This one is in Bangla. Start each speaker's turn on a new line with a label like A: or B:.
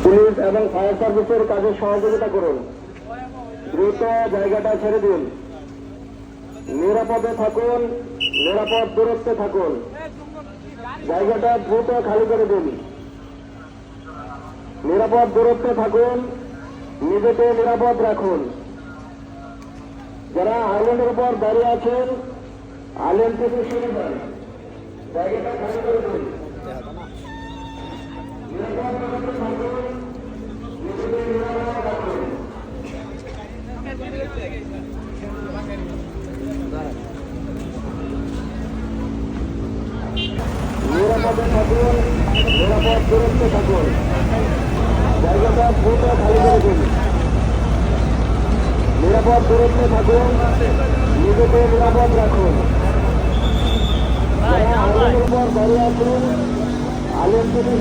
A: পুলিশ এবং ফায়ার সার্ভিসের কাজে সহযোগিতা করুন। দ্রুত জায়গাটা ছেড়ে দিন। নিরাপদে থাকুন, নিরাপদ দূরত্বে থাকুন। জায়গাটা দ্রুত খালি করে দিন। নিরাপদ দূরত্বে থাকুন, নিজেকে নিরাপদ রাখুন। যারা আইল্যান্ডের উপর দাঁড়িয়ে আছেন, আইল্যান্ড থেকে সরে যান। জায়গাটা খালি করে দিন। নিরাপদ দূরত্বে থাকুন, নিজেকে নিরাপদ রাখুন। নিরাপদে থাকুন, নিরাপদ দূরত্বে থাকুন। জায়গাটা দ্রুত খালি করে দিন। নিরাপদ দূরত্বে থাকুন, নিজেকে নিরাপদ রাখুন। আইনের উপর দাঁড়িয়ে আছেন, আইন থেকে